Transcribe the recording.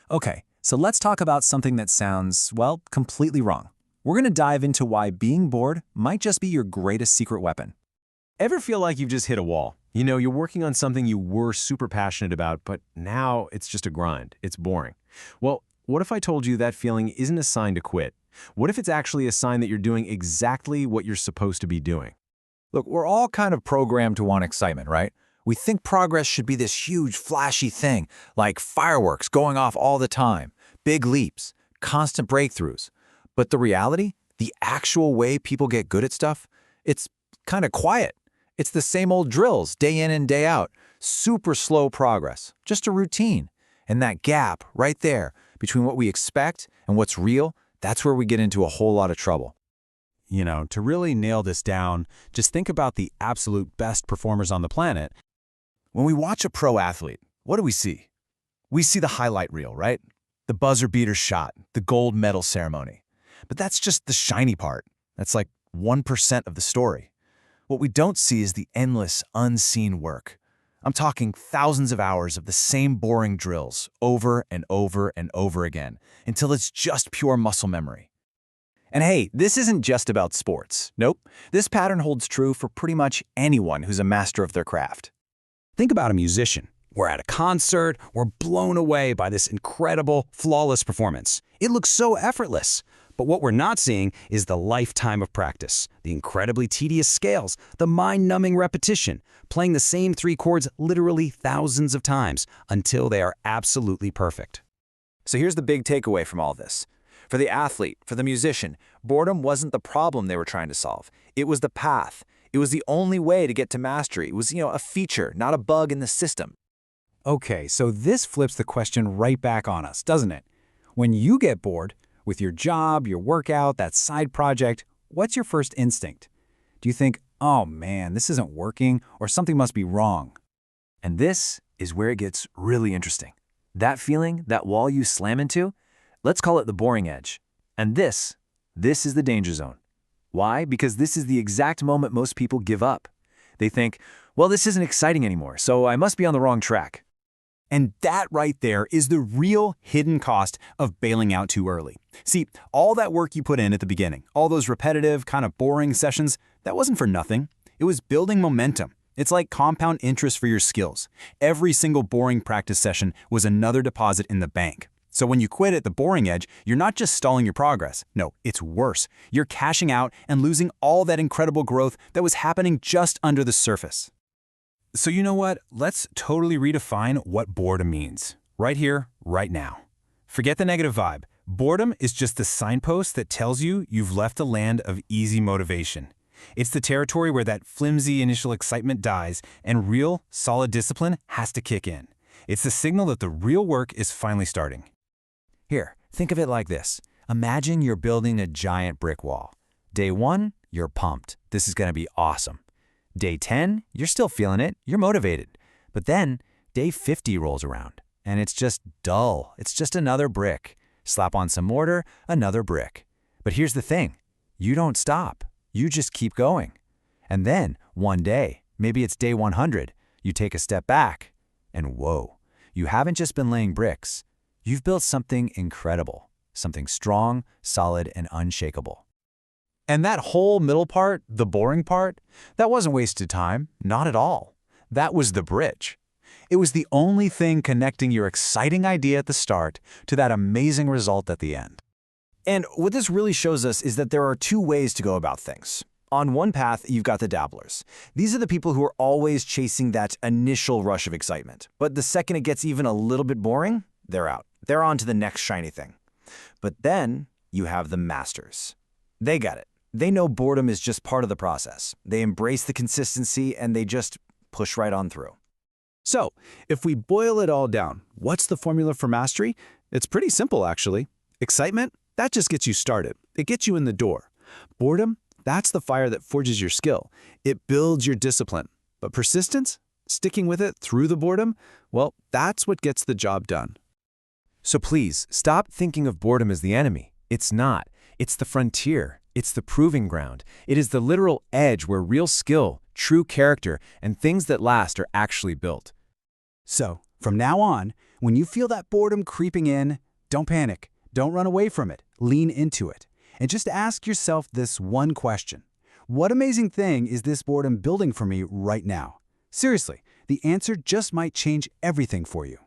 Okay, so let's talk about something that sounds, well, completely wrong. We're going to dive into why being bored might just be your greatest secret weapon. Ever feel like you've just hit a wall? You know, you're working on something you were super passionate about, but now it's just a grind. It's boring. Well, what if I told you that feeling isn't a sign to quit? What if it's actually a sign that you're doing exactly what you're supposed to be doing? Look, we're all kind of programmed to want excitement, right? We think progress should be this huge, flashy thing, like fireworks going off all the time, big leaps, constant breakthroughs. But the reality, the actual way people get good at stuff, it's kind of quiet. It's the same old drills, day in and day out. Super slow progress, just a routine. And that gap right there between what we expect and what's real, that's where we get into a whole lot of trouble. You know, to really nail this down, just think about the absolute best performers on the planet. When we watch a pro athlete, what do we see? We see the highlight reel, right? The buzzer beater shot, the gold medal ceremony. But that's just the shiny part. That's like 1% of the story. What we don't see is the endless, unseen work. I'm talking thousands of hours of the same boring drills over and over and over again until it's just pure muscle memory. And hey, this isn't just about sports. Nope, this pattern holds true for pretty much anyone who's a master of their craft. Think about a musician. We're at a concert, we're blown away by this incredible, flawless performance. It looks so effortless. But what we're not seeing is the lifetime of practice, the incredibly tedious scales, the mind-numbing repetition, playing the same 3 chords literally thousands of times until they are absolutely perfect. So here's the big takeaway from all this. For the athlete, for the musician, boredom wasn't the problem they were trying to solve. It was the path. It was the only way to get to mastery. It was, a feature, not a bug in the system. Okay, so this flips the question right back on us, doesn't it? When you get bored, with your job, your workout, that side project, what's your first instinct? Do you think, oh man, this isn't working, or something must be wrong? And this is where it gets really interesting. That feeling, that wall you slam into, let's call it the boring edge. And this is the danger zone. Why? Because this is the exact moment most people give up. They think, well, this isn't exciting anymore, so I must be on the wrong track. And that right there is the real hidden cost of bailing out too early. See, all that work you put in at the beginning, all those repetitive, kind of boring sessions, that wasn't for nothing. It was building momentum. It's like compound interest for your skills. Every single boring practice session was another deposit in the bank. So when you quit at the boring edge, you're not just stalling your progress. No, it's worse. You're cashing out and losing all that incredible growth that was happening just under the surface. So you know what? Let's totally redefine what boredom means. Right here, right now. Forget the negative vibe. Boredom is just the signpost that tells you you've left a land of easy motivation. It's the territory where that flimsy initial excitement dies and real, solid discipline has to kick in. It's the signal that the real work is finally starting. Here, think of it like this. Imagine you're building a giant brick wall. Day 1, you're pumped. This is going to be awesome. Day 10, you're still feeling it, you're motivated. But then, day 50 rolls around, and it's just dull. It's just another brick. Slap on some mortar, another brick. But here's the thing. You don't stop. You just keep going. And then, one day, maybe it's day 100, you take a step back, and whoa, you haven't just been laying bricks. You've built something incredible, something strong, solid, and unshakable. And that whole middle part, the boring part, that wasn't wasted time, not at all. That was the bridge. It was the only thing connecting your exciting idea at the start to that amazing result at the end. And what this really shows us is that there are 2 ways to go about things. On one path, you've got the dabblers. These are the people who are always chasing that initial rush of excitement. But the second it gets even a little bit boring, they're out. They're on to the next shiny thing. But then you have the masters. They got it. They know boredom is just part of the process. They embrace the consistency and they just push right on through. So, if we boil it all down, what's the formula for mastery? It's pretty simple, actually. Excitement, that just gets you started. It gets you in the door. Boredom, that's the fire that forges your skill. It builds your discipline. But persistence, sticking with it through the boredom, well, that's what gets the job done. So please, stop thinking of boredom as the enemy. It's not. It's the frontier. It's the proving ground. It is the literal edge where real skill, true character, and things that last are actually built. So, from now on, When you feel that boredom creeping in, don't panic. Don't run away from it. Lean into it. And just ask yourself this one question. What amazing thing is this boredom building for me right now? Seriously, the answer just might change everything for you.